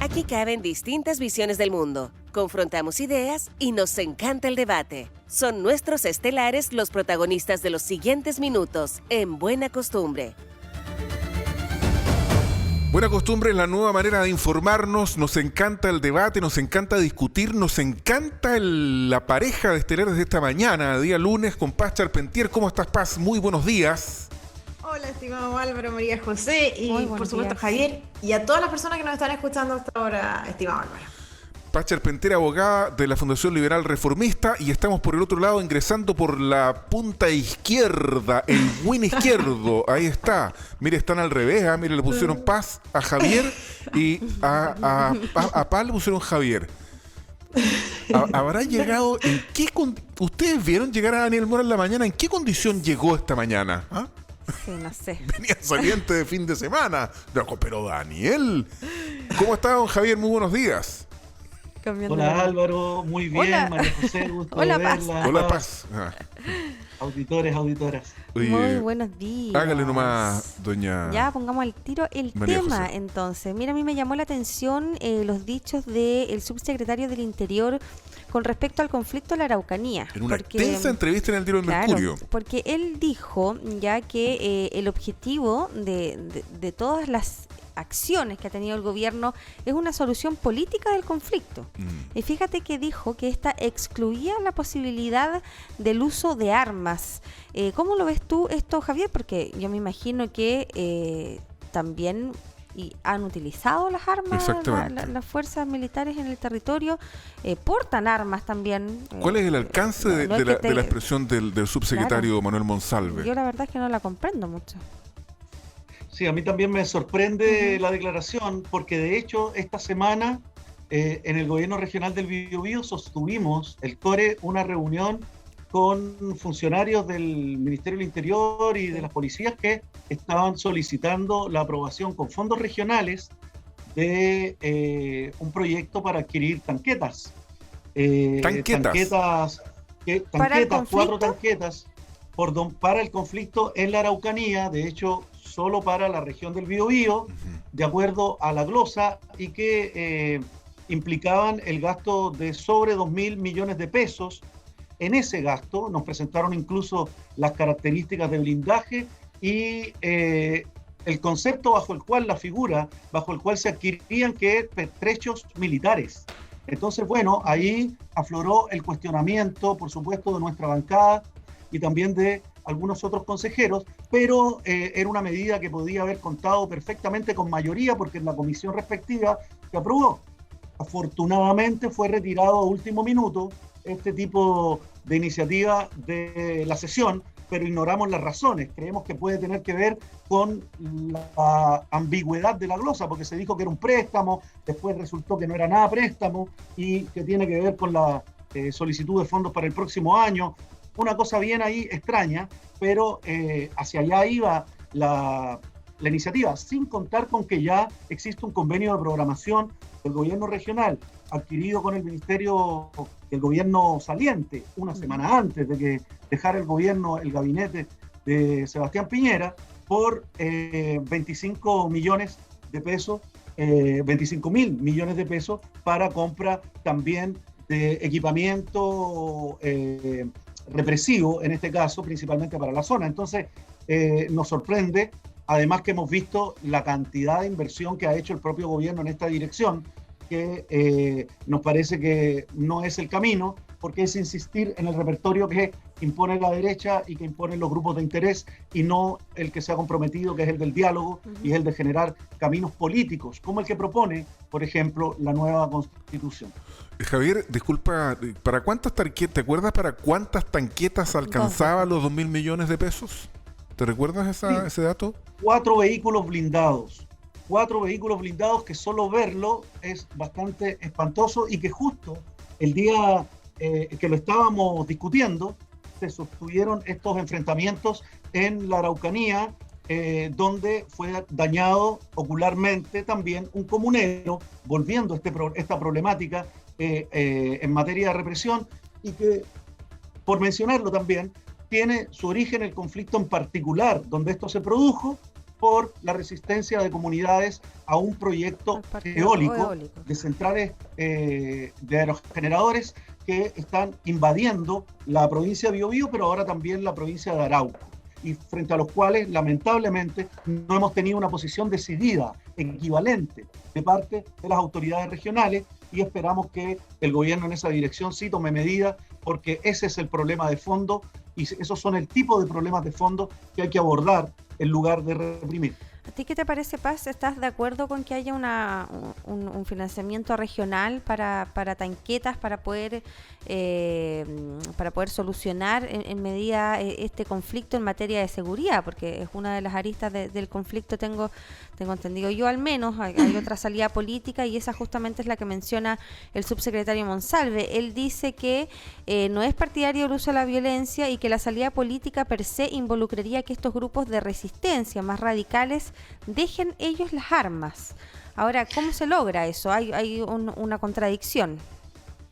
Aquí caben distintas visiones del mundo, confrontamos ideas y nos encanta el debate. Son nuestros estelares los protagonistas de los siguientes minutos en Buena Costumbre. Buena Costumbre es la nueva manera de informarnos, nos encanta el debate, nos encanta discutir, nos encanta la pareja de estelares de esta mañana, día lunes, con Paz Charpentier. ¿Cómo estás, Paz? Muy buenos días. Hola, estimado Álvaro, María José y por supuesto días. Javier y a todas las personas que nos están escuchando hasta ahora, estimado Álvaro. Paz Charpentier, abogada de la Fundación Liberal Reformista, y estamos por el otro lado ingresando por la punta izquierda, el win izquierdo, ahí está. Mire, están al revés, mire, le pusieron Paz a Javier y a Paz le pusieron Javier. ¿Habrá llegado en qué ustedes vieron llegar a Daniel Mora en la mañana? ¿En qué condición llegó esta mañana? ¿Ah? Sí, no sé. Venía saliente de fin de semana. Pero Daniel, ¿cómo está, don Javier? Muy buenos días. Hola Álvaro, muy bien. Hola. María José, gusto Hola, de Paz. verla. Hola, Paz. Auditores, auditoras. Oye, Muy buenos días. hágale nomás, doña... Ya, pongamos al tiro el María tema, José. entonces. Mira, a mí me llamó la atención los dichos del subsecretario del Interior con respecto al conflicto de la Araucanía. En una extensa entrevista en el Diario del Claro, Mercurio. porque él dijo ya que el objetivo de todas las acciones que ha tenido el gobierno es una solución política del conflicto. Y fíjate que dijo que esta excluía la posibilidad del uso de armas. ¿Cómo lo ves tú esto, Javier? Porque yo me imagino que también han utilizado las armas, Exactamente. las fuerzas militares en el territorio, portan armas también. ¿Cuál es el alcance de la expresión del subsecretario Claro. Manuel Monsalve? Yo la verdad es que no la comprendo mucho. Sí, a mí también me sorprende la declaración, porque de hecho esta semana en el gobierno regional del Biobío sostuvimos, el CORE, una reunión con funcionarios del Ministerio del Interior y de las policías que estaban solicitando la aprobación con fondos regionales de un proyecto para adquirir tanquetas. ¿Tanquetas? ¿Para el 4 tanquetas para el conflicto en la Araucanía, de hecho, solo para la región del Biobío, de acuerdo a la glosa, y que implicaban el gasto de sobre 2.000 millones de pesos. En ese gasto nos presentaron incluso las características de blindaje y el concepto bajo el cual, la figura bajo el cual se adquirían, que es pertrechos militares. Entonces, bueno, ahí afloró el cuestionamiento, por supuesto, de nuestra bancada y también de algunos otros consejeros, pero era una medida que podía haber contado perfectamente con mayoría, porque en la comisión respectiva se aprobó. Afortunadamente fue retirado a último minuto este tipo de iniciativa de la sesión, pero ignoramos las razones. Creemos que puede tener que ver con la ambigüedad de la glosa, porque se dijo que era un préstamo, después resultó que no era nada préstamo, y que tiene que ver con la solicitud de fondos para el próximo año. Una cosa bien ahí extraña, pero hacia allá iba la iniciativa, sin contar con que ya existe un convenio de programación del gobierno regional adquirido con el ministerio del gobierno saliente una semana antes de que dejara el gabinete de Sebastián Piñera, por 25 millones de pesos, 25.000 millones de pesos para compra también de equipamiento represivo, en este caso, principalmente para la zona. Entonces, nos sorprende, además que hemos visto la cantidad de inversión que ha hecho el propio gobierno en esta dirección, que nos parece que no es el camino, porque es insistir en el repertorio que impone la derecha y que imponen los grupos de interés, y no el que se ha comprometido, que es el del diálogo y es el de generar caminos políticos, como el que propone, por ejemplo, la nueva Constitución. Javier, disculpa, ¿para cuántas tanquetas, te acuerdas para cuántas tanquetas alcanzaba los 2.000 millones de pesos? ¿Te recuerdas ese dato? 4 vehículos blindados. 4 vehículos blindados que solo verlo es bastante espantoso, y que justo el día que lo estábamos discutiendo se sostuvieron estos enfrentamientos en la Araucanía, donde fue dañado ocularmente también un comunero, volviendo esta problemática en materia de represión, y que, por mencionarlo también, tiene su origen el conflicto en particular donde esto se produjo, por la resistencia de comunidades a un proyecto eólico de centrales de aerogeneradores que están invadiendo la provincia de Biobío, pero ahora también la provincia de Arauco, y frente a los cuales lamentablemente no hemos tenido una posición decidida, equivalente, de parte de las autoridades regionales, y esperamos que el gobierno en esa dirección sí tome medidas, porque ese es el problema de fondo, y esos son el tipo de problemas de fondo que hay que abordar en lugar de reprimir. ¿A ti qué te parece, Paz? ¿Estás de acuerdo con que haya un financiamiento regional para tanquetas para poder solucionar en medida este conflicto en materia de seguridad? Porque es una de las aristas del conflicto, tengo entendido yo al menos. Hay otra salida política y esa justamente es la que menciona el subsecretario Monsalve. Él dice que no es partidario del uso de la violencia y que la salida política per se involucraría que estos grupos de resistencia más radicales dejen ellos las armas. Ahora, ¿cómo se logra eso? Hay una contradicción.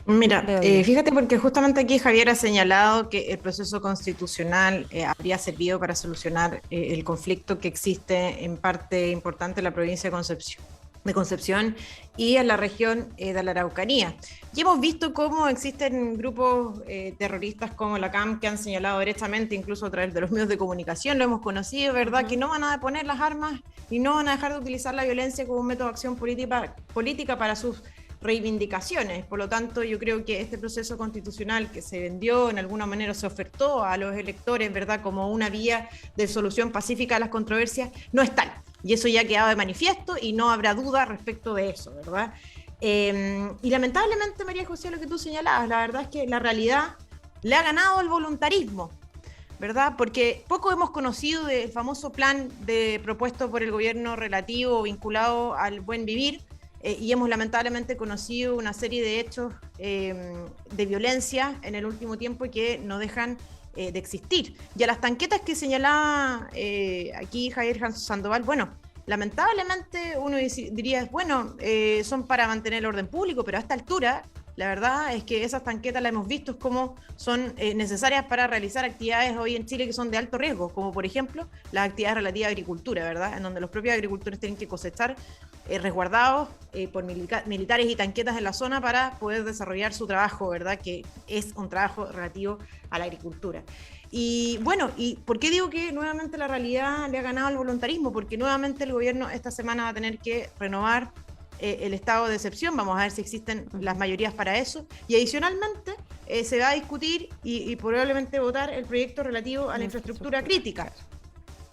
Mira, fíjate, porque justamente aquí Javier ha señalado que el proceso constitucional habría servido para solucionar el conflicto que existe en parte importante en la provincia de Concepción y en la región de la Araucanía. Y hemos visto cómo existen grupos terroristas como la CAM que han señalado directamente, incluso a través de los medios de comunicación, lo hemos conocido, ¿verdad?, que no van a deponer las armas y no van a dejar de utilizar la violencia como un método de acción política para sus reivindicaciones. Por lo tanto, yo creo que este proceso constitucional que se vendió, en alguna manera se ofertó a los electores, ¿verdad?, como una vía de solución pacífica a las controversias, no es tal. Y eso ya ha quedado de manifiesto y no habrá duda respecto de eso, ¿verdad? Y lamentablemente, María José, lo que tú señalabas, la verdad es que la realidad le ha ganado el voluntarismo, ¿verdad? Porque poco hemos conocido del famoso plan propuesto por el gobierno relativo o vinculado al buen vivir, y hemos lamentablemente conocido una serie de hechos de violencia en el último tiempo que no dejan de existir. Y a las tanquetas que señalaba aquí Javier Sandoval, bueno, lamentablemente uno diría, bueno, son para mantener el orden público, pero a esta altura la verdad es que esas tanquetas las hemos visto como son necesarias para realizar actividades hoy en Chile que son de alto riesgo, como por ejemplo las actividades relativas a agricultura, ¿verdad?, en donde los propios agricultores tienen que cosechar resguardados por militares y tanquetas en la zona para poder desarrollar su trabajo, ¿verdad?, que es un trabajo relativo a la agricultura. Y bueno, ¿y por qué digo que nuevamente la realidad le ha ganado al voluntarismo? Porque nuevamente el gobierno esta semana va a tener que renovar el estado de excepción, vamos a ver si existen las mayorías para eso, y adicionalmente se va a discutir y probablemente votar el proyecto relativo a la infraestructura crítica,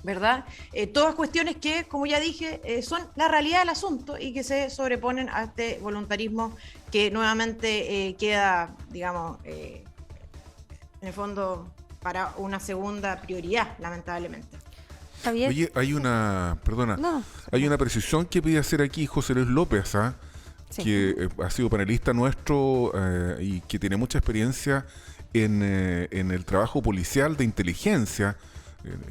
¿verdad? Todas cuestiones que, como ya dije, son la realidad del asunto y que se sobreponen a este voluntarismo que nuevamente queda, digamos, en el fondo para una segunda prioridad, lamentablemente. Javier. Oye, hay una precisión que pide hacer aquí José Luis López, sí, que ha sido panelista nuestro y que tiene mucha experiencia en el trabajo policial de inteligencia.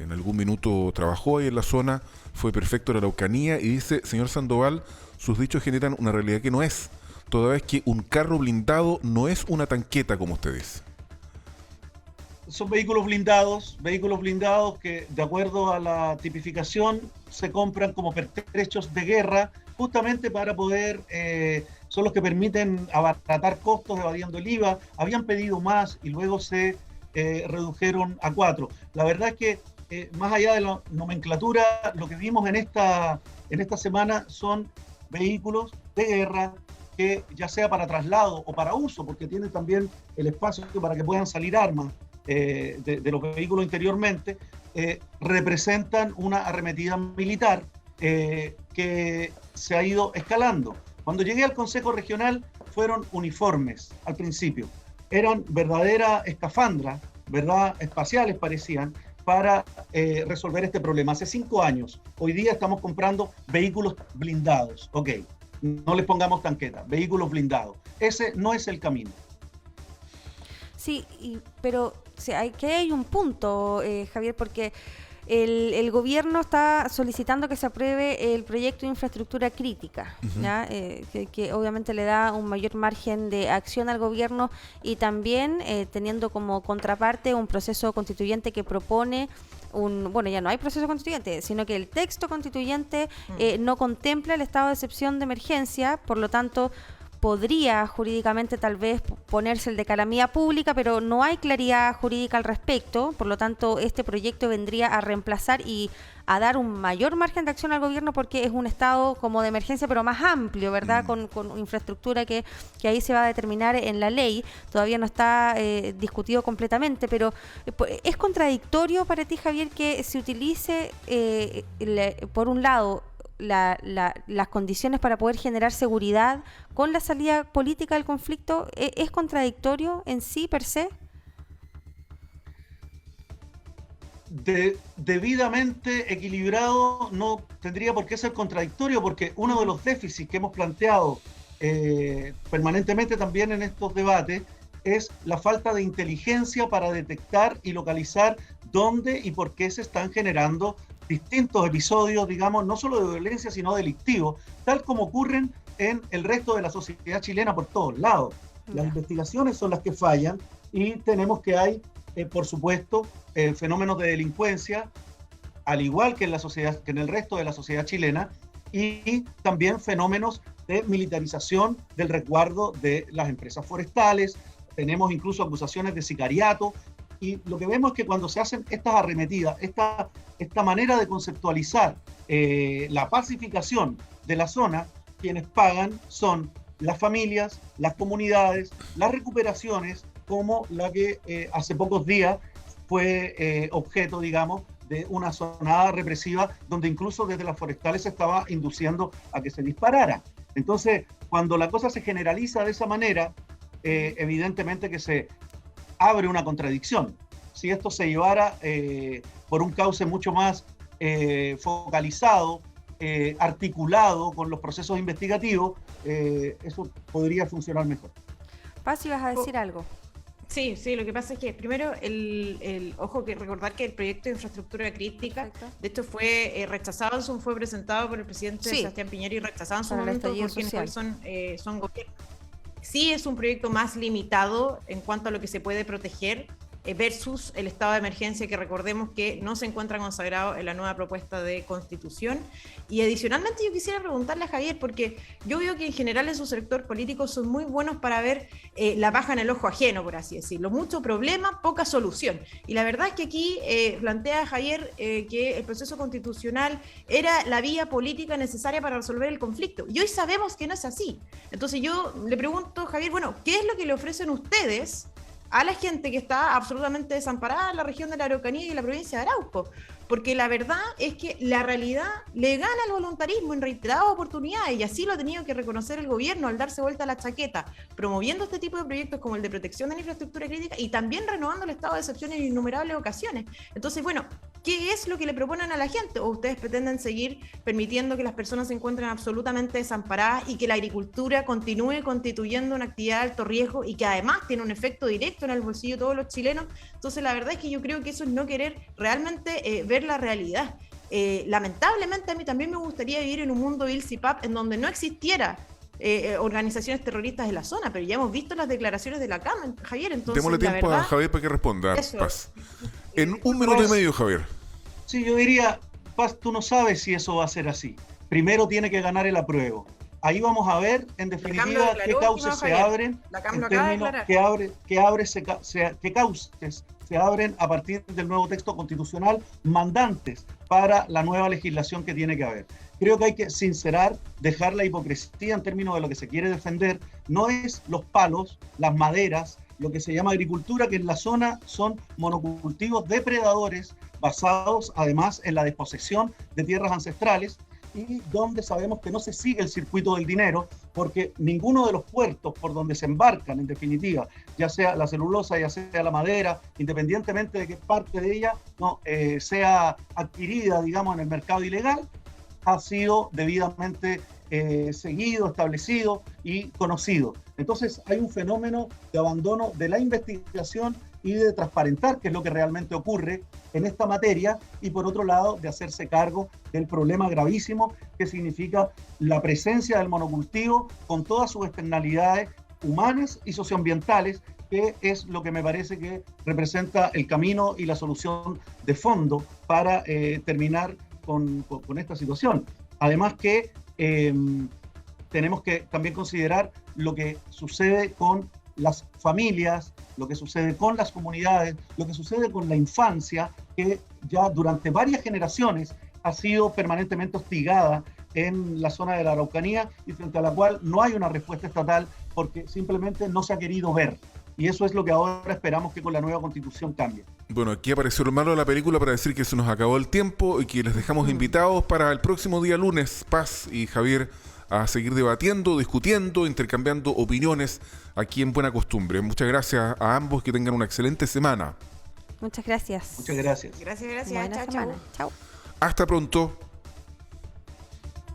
En algún minuto trabajó ahí en la zona, fue prefecto de la Araucanía y dice, señor Sandoval, sus dichos generan una realidad que no es, toda vez que un carro blindado no es una tanqueta, como usted dice. Son vehículos blindados que, de acuerdo a la tipificación, se compran como pertrechos de guerra, justamente para poder, son los que permiten abaratar costos evadiendo el IVA. Habían pedido más y luego se redujeron a 4. La verdad es que, más allá de la nomenclatura, lo que vimos en esta semana son vehículos de guerra que, ya sea para traslado o para uso, porque tienen también el espacio para que puedan salir armas, de los vehículos interiormente, representan una arremetida militar que se ha ido escalando. Cuando llegué al Consejo Regional fueron uniformes al principio, eran verdaderas escafandras, ¿verdad?, espaciales parecían, para resolver este problema. Hace 5 años, hoy día estamos comprando vehículos blindados, ok, no les pongamos tanquetas, vehículos blindados. Ese no es el camino. Sí, pero aquí hay un punto, Javier, porque el gobierno está solicitando que se apruebe el proyecto de infraestructura crítica, ¿ya? Que obviamente le da un mayor margen de acción al gobierno y también teniendo como contraparte un proceso constituyente que propone bueno, ya no hay proceso constituyente, sino que el texto constituyente no contempla el estado de excepción de emergencia, por lo tanto podría jurídicamente tal vez ponerse el de calamidad pública, pero no hay claridad jurídica al respecto, por lo tanto este proyecto vendría a reemplazar y a dar un mayor margen de acción al gobierno porque es un estado como de emergencia pero más amplio, ¿verdad? Con infraestructura que ahí se va a determinar en la ley, todavía no está discutido completamente, pero ¿es contradictorio para ti, Javier, que se utilice por un lado las condiciones para poder generar seguridad con la salida política del conflicto? ¿Es contradictorio en sí, per se? Debidamente equilibrado no tendría por qué ser contradictorio, porque uno de los déficits que hemos planteado permanentemente también en estos debates es la falta de inteligencia para detectar y localizar dónde y por qué se están generando distintos episodios, digamos, no solo de violencia, sino delictivos, tal como ocurren en el resto de la sociedad chilena por todos lados. Las investigaciones son las que fallan y tenemos que hay, por supuesto, fenómenos de delincuencia, al igual que en la sociedad, que en el resto de la sociedad chilena, y también fenómenos de militarización del resguardo de las empresas forestales. Tenemos incluso acusaciones de sicariato. Y lo que vemos es que cuando se hacen estas arremetidas, esta manera de conceptualizar la pacificación de la zona, quienes pagan son las familias, las comunidades, las recuperaciones, como la que hace pocos días fue objeto, digamos, de una sonada represiva, donde incluso desde las forestales se estaba induciendo a que se disparara. Entonces, cuando la cosa se generaliza de esa manera, evidentemente que se abre una contradicción. Si esto se llevara por un cauce mucho más focalizado, articulado con los procesos investigativos, eso podría funcionar mejor. Paz, ¿ibas a decir algo? Sí, lo que pasa es que primero, ojo, que recordar que el proyecto de infraestructura crítica, de hecho fue rechazado, fue presentado por el presidente Sebastián Piñera y rechazado en su momento por quienes son gobierno. Sí es un proyecto más limitado en cuanto a lo que se puede proteger versus el estado de emergencia, que recordemos que no se encuentra consagrado en la nueva propuesta de constitución. Y adicionalmente yo quisiera preguntarle a Javier, porque yo veo que en general en su sector político son muy buenos para ver la paja en el ojo ajeno, por así decirlo. Mucho problema, poca solución. Y la verdad es que aquí plantea Javier que el proceso constitucional era la vía política necesaria para resolver el conflicto. Y hoy sabemos que no es así. Entonces yo le pregunto, Javier, bueno, ¿qué es lo que le ofrecen ustedes a la gente que está absolutamente desamparada en la región de la Araucanía y en la provincia de Arauco? Porque la verdad es que la realidad le gana al voluntarismo en reiteradas oportunidades, y así lo ha tenido que reconocer el gobierno al darse vuelta a la chaqueta, promoviendo este tipo de proyectos como el de protección de la infraestructura crítica y también renovando el estado de excepción en innumerables ocasiones. Entonces, bueno, ¿qué es lo que le proponen a la gente? ¿O ustedes pretenden seguir permitiendo que las personas se encuentren absolutamente desamparadas y que la agricultura continúe constituyendo una actividad de alto riesgo y que además tiene un efecto directo en el bolsillo de todos los chilenos? Entonces, la verdad es que yo creo que eso es no querer realmente ver la realidad. Lamentablemente a mí también me gustaría vivir en un mundo Bill-CIPAP en donde no existiera organizaciones terroristas en la zona, pero ya hemos visto las declaraciones de la CAM, Javier. Entonces, démosle tiempo a Javier para que responda. Paz. En un minuto y medio, Javier. Sí, yo diría, Paz, tú no sabes si eso va a ser así. Primero tiene que ganar el apruebo. Ahí vamos a ver, en definitiva, qué cauces se abren, en términos qué cauces se abren a partir del nuevo texto constitucional, mandantes para la nueva legislación que tiene que haber. Creo que hay que sincerar, dejar la hipocresía en términos de lo que se quiere defender. No es los palos, las maderas, lo que se llama agricultura, que en la zona son monocultivos depredadores basados además en la desposesión de tierras ancestrales, y donde sabemos que no se sigue el circuito del dinero, porque ninguno de los puertos por donde se embarcan, en definitiva, ya sea la celulosa, ya sea la madera, independientemente de qué parte de ella no sea adquirida, digamos, en el mercado ilegal, ha sido debidamente seguido, establecido y conocido. Entonces hay un fenómeno de abandono de la investigación y de transparentar qué es lo que realmente ocurre en esta materia, y por otro lado de hacerse cargo del problema gravísimo que significa la presencia del monocultivo con todas sus externalidades humanas y socioambientales que es lo que me parece que representa el camino y la solución de fondo para terminar con esta situación. Además que tenemos que también considerar lo que sucede con las familias, lo que sucede con las comunidades, lo que sucede con la infancia, que ya durante varias generaciones ha sido permanentemente hostigada en la zona de la Araucanía y frente a la cual no hay una respuesta estatal porque simplemente no se ha querido ver. Y eso es lo que ahora esperamos que con la nueva Constitución cambie. Bueno, aquí apareció el malo de la película para decir que se nos acabó el tiempo y que les dejamos invitados para el próximo día lunes, Paz y Javier, a seguir debatiendo, discutiendo, intercambiando opiniones aquí en Buena Costumbre. Muchas gracias a ambos, que tengan una excelente semana. Muchas gracias. Muchas gracias. Gracias. Buena Chao, semana. chao. Chao. Hasta pronto.